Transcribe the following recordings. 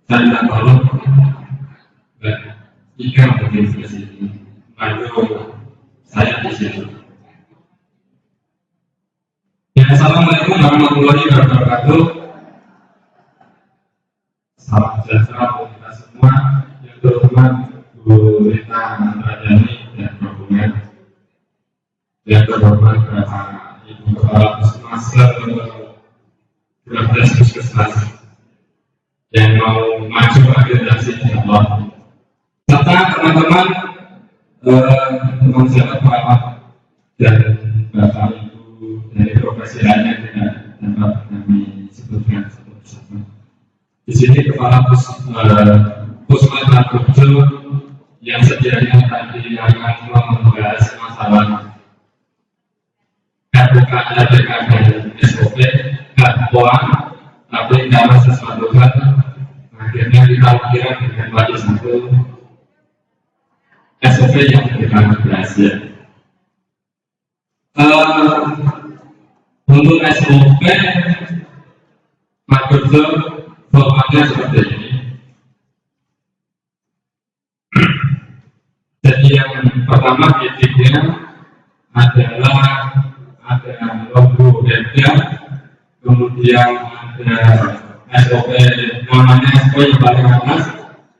Saya tidak tahu, jika berdiri di sini, maka saya di sini. Ya, assalamualaikum warahmatullahi wabarakatuh. Salam sejahtera untuk kita semua. Yang terhormat Bu Rita Andrajani dan rombongan. Yang terhormat Bapak Ibu Kepala Puskesmas 12 Puskesmas yang mau maju akreditasi Allah, serta teman-teman teman sahabat Bapak dan Bapak Ibu dari profesi lain yang tidak dapat kami sebutkan satu-satu. Di sini Kepala Puskesmas Margorejo yang sedianya tadi akan membahas masalah RPK dan SOP Katuan, tapi karena sesuatu hal akhirnya kita kira dengan lagi satu SOP yang kita berhasil. Untuk SOP Margorejo formatnya seperti ini. Jadi yang pertama titiknya adalah ada logo Herga, kemudian ada SOP, namanya SOP yang paling atas,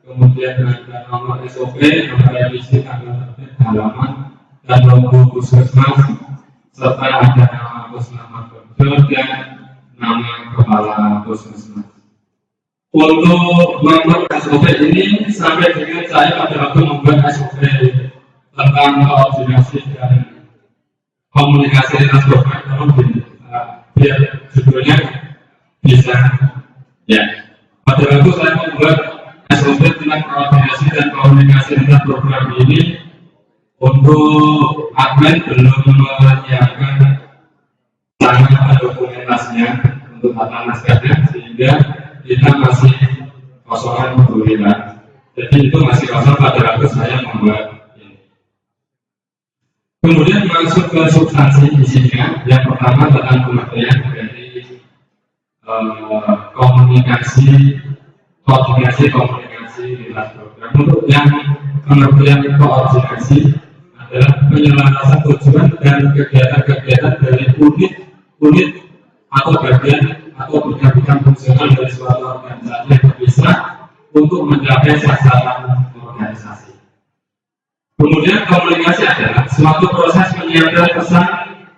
kemudian ada nomor SOP, nomor revisi, tanggal terbit, halaman, dan logo puskesmas, serta ada nama puskesmas Margorejo dan nama kepala puskesmas. Untuk nomor SOP ini sampai dengan saya pada waktu membuat SOP tentang koordinasi dan komunikasi lintas program, biar judulnya bisa ya. Pada waktu saya membuat SOP tentang koordinasi dan komunikasi lintas program ini, untuk admin belum menyiapkan tanda dokumentasinya untuk tata naskahnya, sehingga kita masih kosongan bulan. Jadi itu masih kosong pada waktu saya membuat. Kemudian masuk ke substansi isinya. Yang pertama tentang pengertian dari komunikasi lintas program. Untuk yang pengertian koordinasi adalah penyelarasan tujuan dan kegiatan-kegiatan dari unit atau bagian atau bidang-bidang fungsional dari suatu organisasi yang terpisah untuk mencapai sasaran organisasi. Kemudian komunikasi adalah suatu proses menyampaikan pesan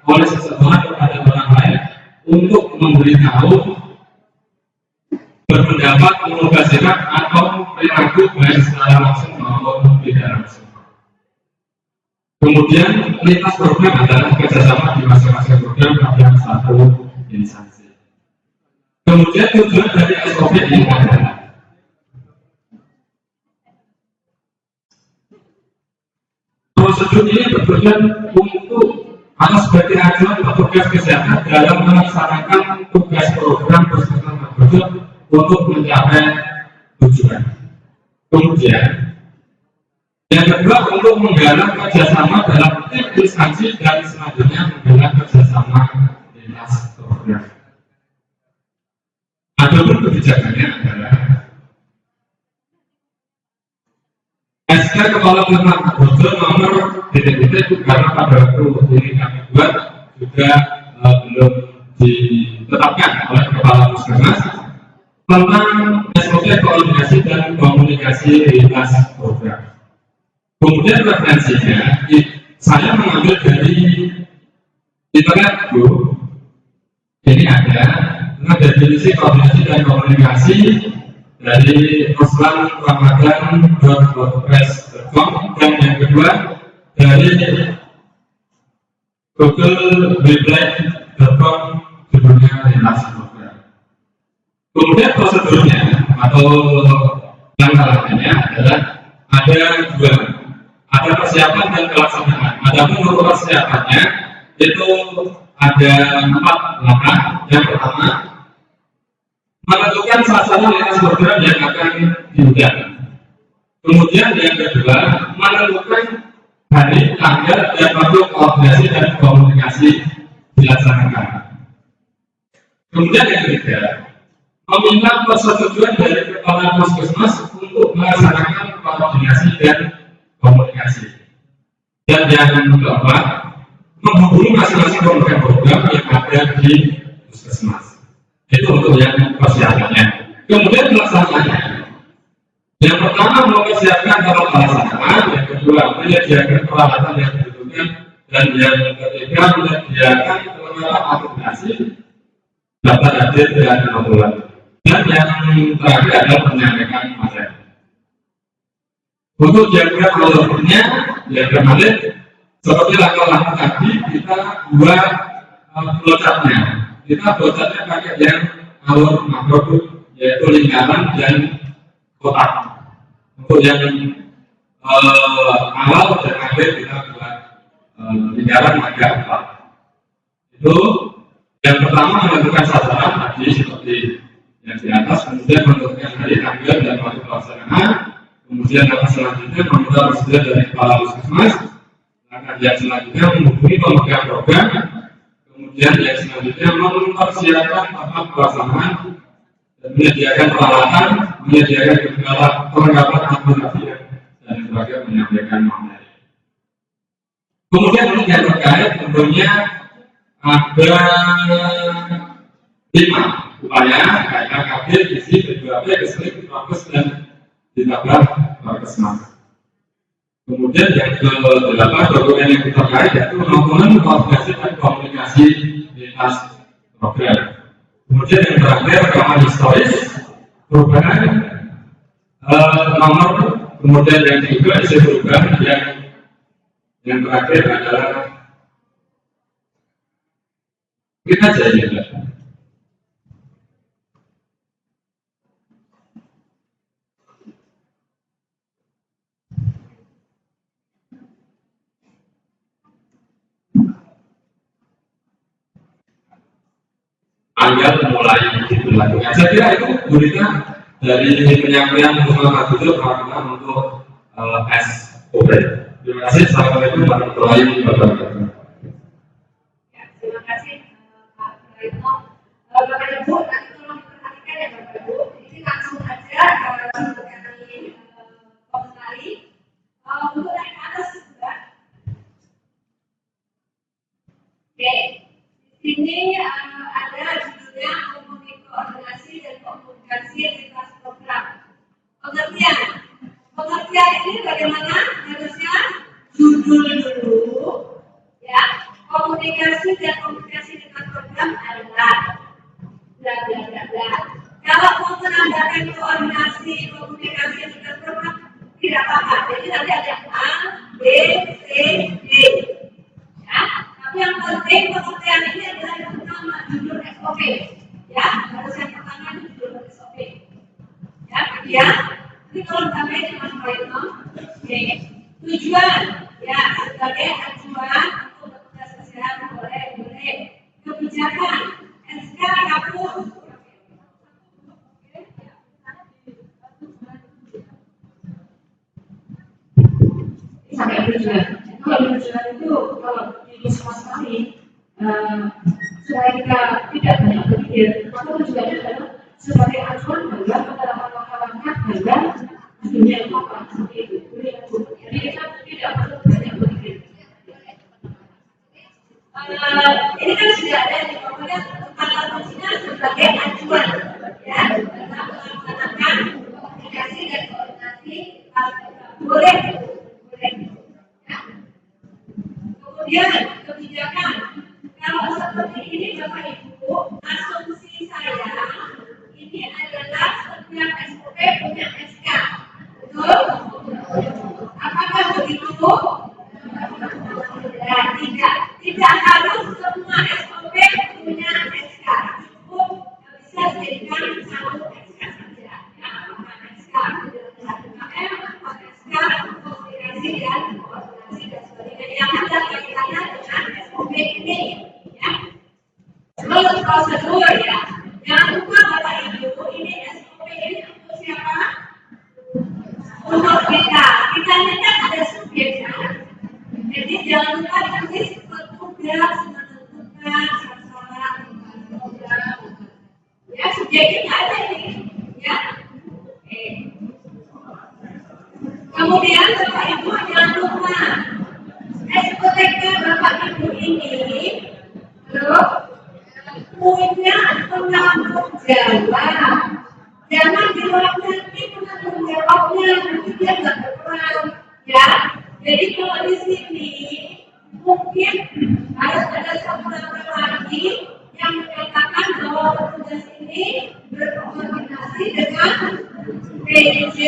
oleh seseorang kepada orang lain untuk memberitahu, berpendapat, mengubah sikap atau perilaku baik secara langsung maupun tidak langsung. Kemudian lintas program adalah kerjasama di masing-masing program dalam satu instansi. Kemudian tujuan dari SOP ini adalah prosedur ini bertujuan untuk atau sebagai acuan petugas kesehatan dalam melaksanakan tugas program puskesmas Margorejo untuk mencapai tujuan. Kemudian yang kedua, untuk menggalang kerjasama dalam tim instansi dan selanjutnya menggalang kerjasama kebijakannya adalah SK Kepala Pemerintah Bogor nomor DTBT itu karena pada waktu ini kami buat juga belum ditetapkan oleh Kepala Puskesmas tentang SOP koordinasi dan komunikasi lintas program. Kemudian referensinya saya mengambil dari internet Bu. Ini ada definisi koordinasi dan komunikasi dari roslan.wordpress.com dan yang kedua dari google.com judulnya lintas program. Kemudian prosedurnya atau langkah-langkahnya adalah ada dua, ada persiapan dan pelaksanaan. Adapun untuk persiapannya itu ada 4 langkah. Yang pertama, menentukan sasaran lintas program yang akan diundang. Kemudian yang kedua, menentukan hari, tanggal, dan waktu koordinasi dan komunikasi dilaksanakan. Kemudian yang ketiga, meminta persetujuan dari Kepala Puskesmas untuk melaksanakan koordinasi dan komunikasi. Dan yang keempat, menghubungi masing-masing program yang ada di Puskesmas. Itu untuk yang persiapannya. Kemudian pelaksanaannya. Yang pertama mempersiapkan tempat pelaksanaan, yang kedua menyediakan peralatan yang dibutuhkan, dan yang ketiga menyediakan peralatan akomodasi, data hadir dan pengumpulan. Dan yang terakhir adalah menyampaikan materi. Untuk diagram alurnya, diagram alur seperti langkah-langkah tadi kita buat flowchartnya. Kita flowchartnya pakai yang alur makro, yaitu lingkaran dan kotak. Untuk yang awal dan akhir kita buat lingkaran agak kotak. Itu yang pertama menentukan sasaran tadi seperti yang di atas, kemudian menentukan hari, tanggal, dan waktu pelaksanaan. Kemudian langkah selanjutnya meminta persetujuan dari Kepala Puskesmas. Langkah yang selanjutnya menghubungi pemegang program. Kemudian yang selanjutnya mempersiapkan tempat pelaksanaan dan menyediakan peralatan, menyediakan perlengkapan administrasi dan sebagai menyampaikan materi. Kemudian untuk yang terkait tentunya ada 5 upaya KKB, isi, P2P, keselik, fokus dan ditambah Puskesmas. Kemudian yang ke-8 dokumen yang terkait yaitu komponen koordinasi dan komunikasi lintas program. Kemudian yang terakhir rekaman historis perubahan nomor, kemudian yang kedua isi program, yang terakhir adalah kita jadi agar mulai diberlakukan. Saya kira itu berita dari penyampaian Muhammad Abdul Rahman untuk SOP. Terima kasih. Assalamualaikum warahmatullahi wabarakatuh. Ya, terima kasih Pak Praitno. Bapak Ibu, nanti tolong diperhatikan ya Bapak Ibu. Ini langsung aja untuk kami komentari. Untuk naik ke atas juga. Oke. Di sini ada judulnya koordinasi dan komunikasi lintas program. Pengertian ini bagaimana? Harusnya judul dulu, ya. Komunikasi dan komunikasi lintas program adalah bla bla bla bla. Kalau mau menambahkan koordinasi komunikasi lintas program tidak apa-apa. Jadi nanti ada A, B, C, D. Ya. Tapi yang penting pengertian ini adalah yang pertama judul SOP, ya harus yang pertama itu judul SOP, ya kemudian ini kalau ditambahin Mas Praitno, tujuan, ya sebagai acuan untuk petugas kesehatan boleh kebijakan SK Kapus. Sampai tujuan. Kalau tujuan itu kalau sama sekali supaya kita tidak banyak berpikir, maka tujuannya adalah sebagai acuan dalam penerapan langkah-langkah dalam dunia apa seperti itu. Jadi kita tidak perlu banyak berpikir. Ini kan sudah ada di pokoknya kata kuncinya sebagai acuan ya dalam melaksanakan komunikasi dan koordinasi boleh ya. Kemudian kebijakan kalau seperti ini Bapak Ibu, asumsi saya ini adalah setiap SOP punya SK, betul? Apakah begitu? Ya, tidak harus semua SOP punya SK, cukup bisa jadikan satu SK saja. Ya, apakah SK satu KM, apakah SK komunikasi dan koordinasi dan sebagainya yang ada kaitannya dengan SOP ini. Ya. Terus prosedur ya, jangan lupa Bapak Ibu ini SOP ini untuk siapa? Untuk kita ini kan ada subjek ya. Jadi jangan lupa tulis petugas menentukan sasaran program. Ya subjeknya ada ini, ya. Oke. Kemudian Bapak Ibu jangan lupa SOTK Bapak Ibu ini punya penanggung jawab. Jangan diwakili penanggung jawabnya, nanti dia nggak berperan, ya. Jadi kalau di sini mungkin harus ada seorang lagi yang menyatakan bahwa petugas ini berkoordinasi dengan PJ.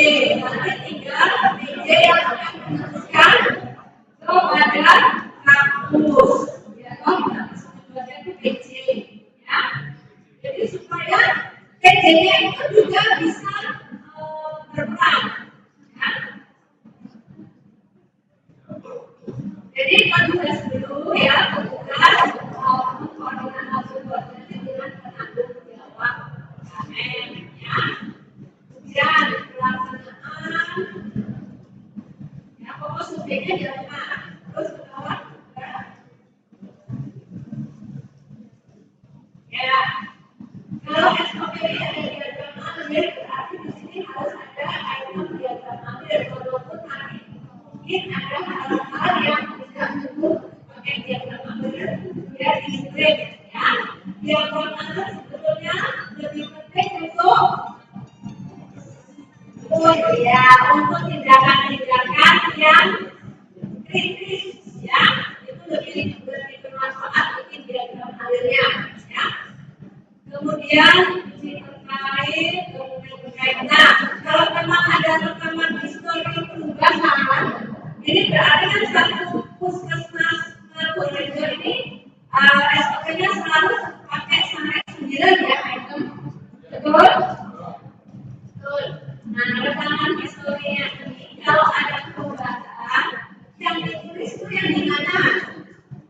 Nanti tinggal PJ yang akan meneruskan kepada kampus, ya toh sebagai PJ, ya. Jadi supaya PJ-nya itu juga bisa berperan. Jadi petugas dulu ya, petugas koordinasi dengan penanggung jawab KM ya. Kemudian pelaksanaan ya, pokok subjeknya jangan terus ke bawah ya. Kalau SOP ada diagram akhir berarti di sini harus ada item diagram akhir walaupun nanti mungkin ada hal-hal yang pakai diagram akhir ya di script ya. Diagram akhir sebetulnya lebih penting untuk tindakan-tindakan yang kritis ya. Itu lebih bermanfaat bikin diagram akhirnya ya. Kemudian terkait nah kalau memang ada rekaman histori perubahan ini berarti kan satu puskesmas Purworejo ini SOP-nya selalu pakai sampai 9 ya item, betul? Betul. Nah rekaman historinya ini kalau ada perubahan yang ditulis itu yang di mana?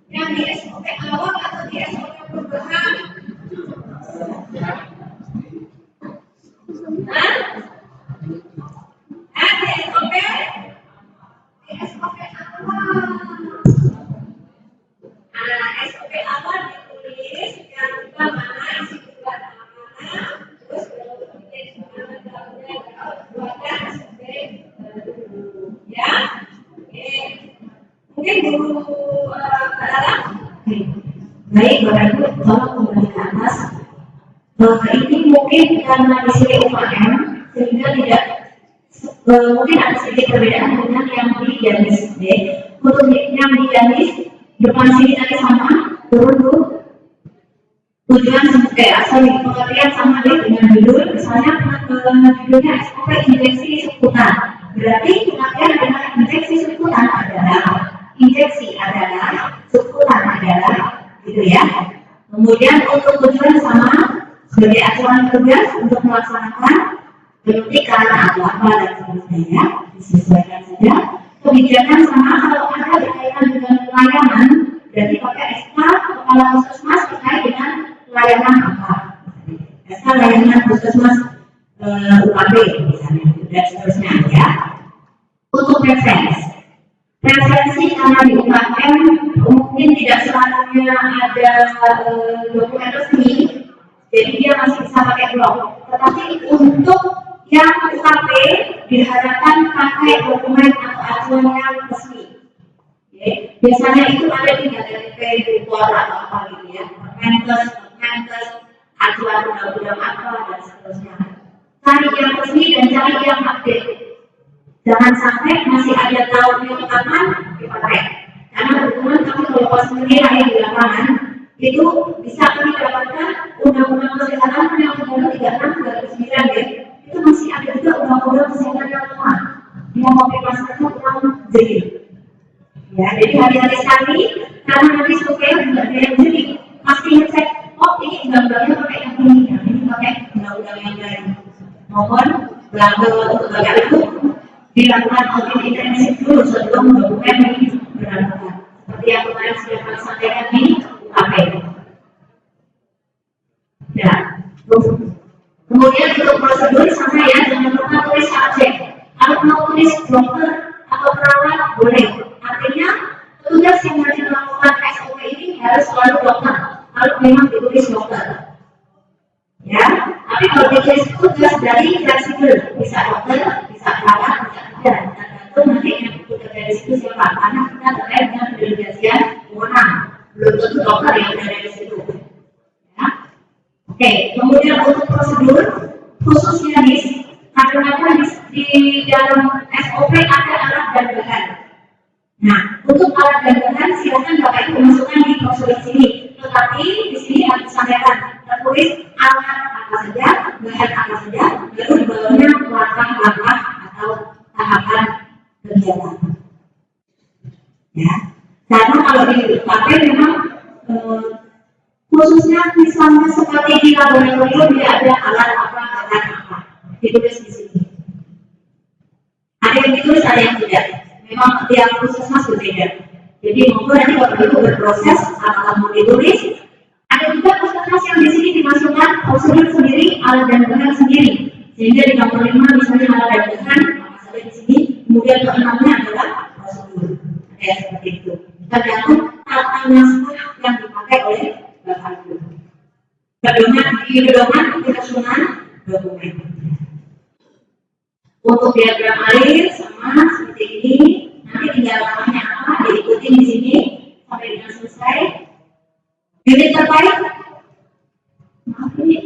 Yang di SOP awal atau di SOP perubahan? SOP awal ditulis yang lupa mana isi buat amanah terus buatkan SOP ya. Oke. Mungkin guru dalam baik Bapak Ibu tolong kembali ke atas. Ini mungkin karena di sini UKM sehingga tidak mungkin ada sedikit perbedaan dengan yang di garis B. Untuk yang di garis depan sini tadi sama turun tuh tujuan pengertian sama dengan judul misalnya judulnya SOP injeksi seputar. Berarti pengertian adalah injeksi seputar adalah seputar adalah gitu ya. Kemudian untuk tujuan sama sebagai acuan tugas untuk melaksanakan penyuntikan atau apa dan sebagainya disesuaikan saja. Kebijakan sama kalau ada berkaitan dengan layanan berarti pakai SK kepala puskesmas terkait dengan layanan apa SK layanan puskesmas UKB misalnya dan seterusnya ya. Untuk preferensi karena di UKM mungkin tidak selamanya ada dokumen resmi. jadi dia masih bisa pakai blok. Tetapi untuk yang UKP diharapkan pakai dokumen atau acuan yang resmi. Biasanya itu ada di KTP, Bupor atau apa gitu ya, Permenkes, acuan undang-undang apa dan seterusnya. Cari yang resmi dan cari yang update. Jangan sampai masih ada tahun yang aman dipakai. Karena kebetulan kami kalau pas menilai di lapangan itu bisa kami dapatkan undang-undang kesehatan yang nomor 36/2009 ya. Itu masih ada juga undang-undang kesehatan yang lama yang mengaplikasikan kurang jeli. Ya, jadi hati-hati sekali karena nanti survei juga ada yang jeli. Pasti ngecek, oh ini undang-undangnya pakai yang ini, ya, ini pakai undang-undang yang lain. Mohon untuk bagian itu dilakukan audit intensif dulu sebelum dokumen ini berlakukan. Seperti yang kemarin sudah kami sampaikan di UKP. Ya, kemudian untuk prosedur sama ya, jangan lupa tulis subjek. Kalau mau tulis dokter atau perawat boleh. Artinya petugas yang nanti melakukan SOP ini harus selalu dokter. Kalau memang ditulis dokter. Ya, tapi kalau ditulis petugas dari fleksibel, bisa dokter, bisa perawat, bisa tidak. Tergantung nanti yang petugas dari situ siapa. Karena kita terkait dengan pendelegasian wewenang. Belum tentu dokter yang berada di situ. Ya. Oke, kemudian untuk prosedur khususnya kadang-kadang di dalam SOP ada alat dan bahan. Nah, untuk alat dan bahan silakan Bapak Ibu masukkan di prosedur sini. Tetapi di sini harus disampaikan tertulis alat apa saja, bahan apa saja, lalu di bawahnya langkah-langkah atau tahapan kegiatan. Ya, karena kalau dipakai memang khususnya misalnya seperti di laboratorium dia ada alat apa, bahan apa, ditulis di sini. Ada yang ditulis, ada yang tidak. Memang tiap puskesmas berbeda. Jadi monggo nanti kalau itu berproses apakah mau ditulis. Ada juga puskesmas yang di sini dimasukkan prosedur sendiri, alat dan bahan sendiri. Sehingga di nomor 5 misalnya alat dan bahan, maka saja di sini. Kemudian ke-6-nya adalah prosedur. Ada yang seperti itu. Tergantung tata naskah yang dipakai oleh Bapak Ibu. Pedoman penyusunan dokumen. Untuk diagram air sama seperti ini, nanti tinggal namanya apa, diikuti di sini sampai dengan selesai. Unit terbaik, maaf ini